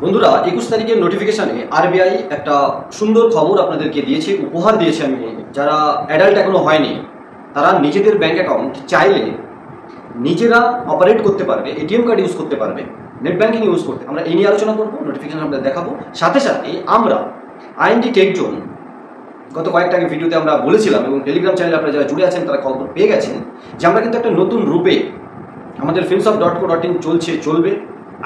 বন্ধুরা 21 তারিখের নোটিফিকেশনে আরবিআই একটা সুন্দর খবর আপনাদেরকে দিয়েছে, উপহার দিয়েছে। আমি যারা অ্যাডাল্ট এখনো হয়নি তারা নিজেদের ব্যাংক অ্যাকাউন্ট চাইলে নিজেরা অপারেট করতে পারবে, এটিএম কার্ড ইউজ করতে পারবে, নেট ব্যাংকিং ইউজ করতে। আমরা এই নিয়ে আলোচনা করবো, নোটিফিকেশন আপনাদের দেখাবো। সাথে সাথে আমরা আইএনডি টেক জোন গত কয়েকটা আগে ভিডিওতে আমরা বলেছিলাম, এবং টেলিগ্রাম চ্যানেলে আপনারা যারা জুড়ে আছেন তারা খবর পেয়ে গেছেন যে আমরা কিন্তু একটা নতুন রূপে আমাদের finsoft.co.in চলবে,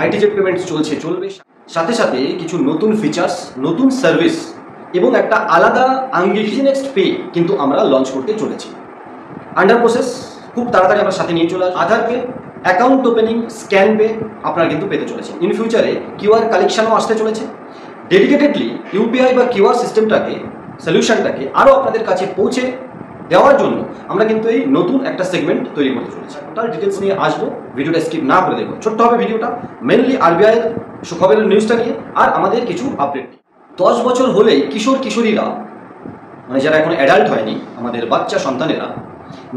আইটিজেড পেমেন্টস চলবে। সাথে সাথে কিছু নতুন ফিচার্স, নতুন সার্ভিস এবং একটা আলাদা আঙ্গিক নেক্সট পে কিন্তু আমরা লঞ্চ করতে চলেছি। আন্ডার প্রসেস, খুব তাড়াতাড়ি আমরা সাথে নিয়ে চলে আসবো। Aadhaar pay, account opening, scan pay আপনারা কিন্তু পেতে চলেছেন। ইন ফিউচারে কিউআর কালেকশনও আসতে চলেছে। ডেডিকেটেডলি ইউপিআই বা কিউআর সিস্টেমটাকে, সলিউশনটাকে আরও আপনাদের কাছে পৌঁছে দেওয়ার জন্য আমরা কিন্তু এই নতুন একটা সেগমেন্ট তৈরি করতে চলেছি। টোটাল ডিটেলস নিয়ে আসবো, ভিডিওটা স্কিপ না করে দেখবো। ছোট্ট হবে ভিডিওটা, মেনলি আরবিআইয়ের সুখবরের নিউজটা নিয়ে আর আমাদের কিছু আপডেট নিয়ে। 10 বছর হলেই কিশোর কিশোরীরা, মানে যারা এখন অ্যাডাল্ট হয়নি, আমাদের বাচ্চা সন্তানেরা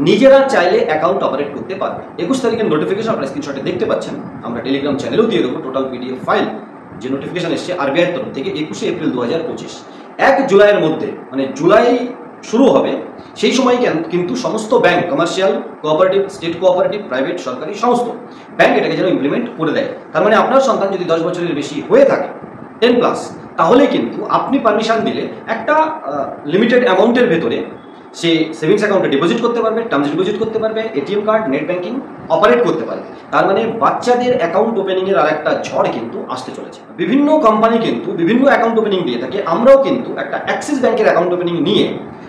নিজেরা চাইলে অ্যাকাউন্ট অপারেট করতে পারবে। 21 তারিখের নোটিফিকেশন আপনারা স্ক্রিনশটে দেখতে পাচ্ছেন, আমরা টেলিগ্রাম চ্যানেলেও দিয়ে দেবো টোটাল পিডিএফ ফাইল। যে নোটিফিকেশন এসছে আরবিআইয়ের তরফ থেকে 21 এপ্রিল 2025, 1 জুলাইয়ের মধ্যে, মানে জুলাই শুরু হবে সেই সময় কিন্তু সমস্ত bank, commercial, cooperative, state cooperative, private, সরকারি সমস্ত ব্যাংক এটাকে যেন ইমপ্লিমেন্ট করে দেয়। তার মানে আপনার সন্তান যদি 10 বছরের বেশি হয়ে থাকে, 10+, তাহলে কিন্তু আপনি পারমিশন দিলে একটা লিমিটেড অ্যামাউন্টের ভেতরে সে সেভিংস অ্যাকাউন্টে ডিপোজিট করতে পারবে, টার্মস ডিপোজিট করতে পারবে, ATM card, net banking operate করতে পারবে। তার মানে বাচ্চাদের অ্যাকাউন্ট ওপেনিংয়ের আর একটা ঝড় কিন্তু আসতে চলেছে। বিভিন্ন কোম্পানি কিন্তু বিভিন্ন অ্যাকাউন্ট ওপেনিং দিয়ে থাকে, আমরাও কিন্তু একটা অ্যাক্সিস ব্যাংকের অ্যাকাউন্ট ওপেনিং নিয়ে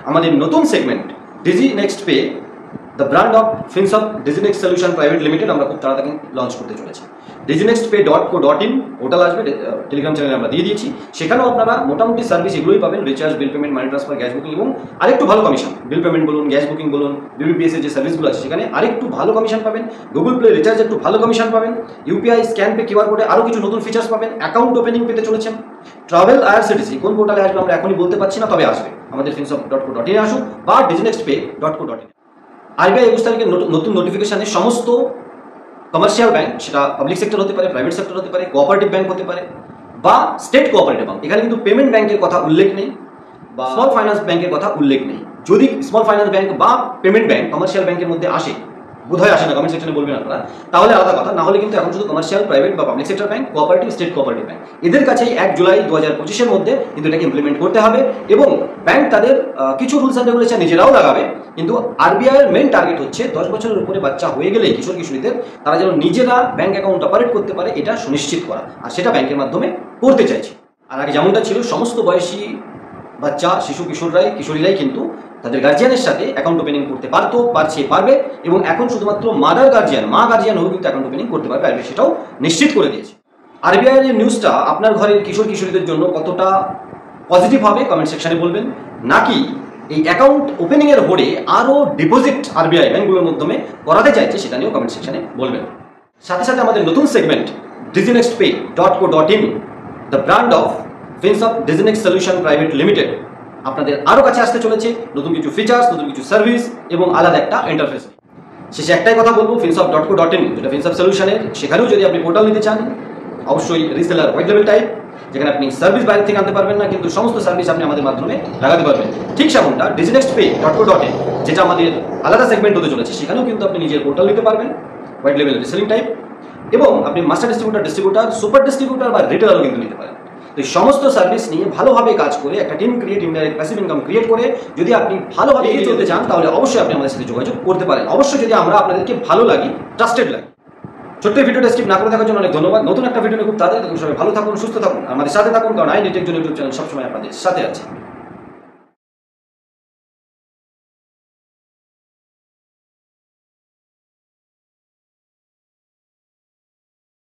আমাদের নতুন segment Digi Next pay, the brand of Finsoft DigiNext solution private limited আমরা খুব তাড়াতাড়ি লঞ্চ করতে চলেছি। diginextpay.co.in পোর্টাল আসবে, টেলিগ্রাম চ্যানেলে আমরা দিয়ে দিয়েছি। সেখানেও আপনারা মোটামুটি সার্ভিস এগুলোই পাবেন, recharge, bill payment, money transfer, gas booking এবং আরেকটু ভালো কমিশন। বিল পেমেন্ট বলুন, গ্যাস বুকিং বলুন, বিবিপিএস এর যে সার্ভিসগুলো আছে সেখানে আরেকটু ভালো কমিশন পাবেন। গুগল প্লে রিচার্জ একটু ভালো কমিশন পাবেন। ইউপিআই, স্ক্যান পে, কিউআর কোডে আরও কিছু নতুন ফিচার্স পাবেন। অ্যাকাউন্ট ওপেনিং পেতে চলেছেন। ট্রাভেল আইআরসিটিসি কোন পোর্টালে আসবে আমরা এখনই বলতে পারছি না, তবে আসবে। আমাদের finsoft.co.in আসুন বা diginextpay.co.in। আরবিআই 21 তারিখের নতুন নোটিফিকেশনে সমস্ত কমার্শিয়াল ব্যাংক, সেটা পাবলিক সেক্টর হতে পারে, প্রাইভেট সেক্টর হতে পারে, কোঅপারেটিভ ব্যাংক হতে পারে বা স্টেট কোঅপারেটিভ ব্যাংক, এখানে কিন্তু পেমেন্ট ব্যাংকের কথা উল্লেখ নেই বা স্মল ফাইন্যান্স ব্যাংকের কথা উল্লেখ নেই। যদি স্মল ফাইন্যান্স ব্যাংক বা পেমেন্ট ব্যাংক কমার্শিয়াল ব্যাংকের মধ্যে আসে, বোধহয় আসে না, কমেন্ট সেকশনে বলবেন আপনারা, তাহলে আলাদা কথা। না হলে কিন্তু এখন শুধু কমার্শিয়াল, প্রাইভেট বা public sector bank, cooperative, state cooperative bank, এদের কাছেই 1 জুলাই 2025-এর মধ্যে কিন্তু এটাকে ইমপ্লিমেন্ট করতে হবে। এবং ব্যাংক তাদের কিছু রুলস অ্যান্ড রেগুলেশন নিজেরাও লাগাবে, কিন্তু আরবিআইয়ের মেন টার্গেট হচ্ছে 10 বছরের উপরে বাচ্চা হয়ে গেলে কিশোর কিশোরীদের তারা যেন নিজেরা ব্যাংক অ্যাকাউন্ট অপারেট করতে পারে, এটা সুনিশ্চিত করা, আর সেটা ব্যাংকের মাধ্যমে করতে চাইছে। আর আগে যেমনটা ছিল, সমস্ত বয়সী বাচ্চা, শিশু কিশোরীরাই কিন্তু তাদের গার্জিয়ানের সাথে অ্যাকাউন্ট ওপেনিং করতে পারবে, এবং এখন শুধুমাত্র মা গার্জিয়ান হয়েও কিন্তু অ্যাকাউন্ট ওপেনিং করতে পারবে। আরবিআই সেটাও নিশ্চিত করে দিয়েছে। আরবিআইয়ের এই নিউজটা আপনার ঘরের কিশোর কিশোরীদের জন্য কতটা পজিটিভ হবে কমেন্ট সেকশনে বলবেন, নাকি এই অ্যাকাউন্ট ওপেনিংয়ের হোড়ে আরও ডিপোজিট আরবিআই ব্যাংকগুলোর মাধ্যমে করাতে চাইছে, সেটা নিয়েও কমেন্ট সেকশনে বলবেন। সাথে সাথে আমাদের নতুন segment diginextpay.co.in, the brand of Finsoft DigiNext solution private limited আপনাদের আরও কাছে আসতে চলেছে। নতুন কিছু ফিচার্স, নতুন কিছু সার্ভিস এবং আলাদা একটা ইন্টারফেস। শেষে একটাই কথা বলবো, finsoft.co.in যেটা ফিনসফট সলিউশনের, সেখানেও যদি আপনি পোর্টাল নিতে চান, অবশ্যই রিসেলার হোয়াইট লেভেল টাইপ, যেখানে আপনি সার্ভিস বাইরে থেকে আনতে পারবেন না, কিন্তু সমস্ত সার্ভিস আপনি আমাদের মাধ্যমে লাগাতে পারবেন। ঠিক সেমনটা diginextpay.co.in যেটা আমাদের আলাদা সেগমেন্ট হতে চলেছে, সেখানেও কিন্তু আপনি নিজের পোর্টাল নিতে পারবেন, হোয়াইট লেভেল রিসেলিং টাইপ, এবং আপনি মাস্টার ডিস্ট্রিবিউটার, সুপার ডিস্ট্রিবিউটার বা রিটেলারও কিন্তু নিতে পারেন। তো এই সমস্ত সার্ভিস নিয়ে ভালোভাবে কাজ করে একটা team create, indirect passive income create করে যদি আপনি ভালোভাবে এগিয়ে চলতে চান, তাহলে অবশ্যই আপনি আমাদের সাথে যোগাযোগ করতে পারেন। অবশ্যই যদি আমরা আপনাদেরকে ভালো লাগি, ট্রাস্টেড লাগি। ছোট্ট ভিডিওটা স্কিপ না করে দেখার জন্য অনেক ধন্যবাদ। নতুন একটা ভিডিও খুব তাড়াতাড়ি, সবাই ভালো থাকুন, সুস্থ থাকুন, আমাদের সাথে থাকুন, কারণ IND tech zone YouTube channel সবসময় আপনাদের সাথে আছে।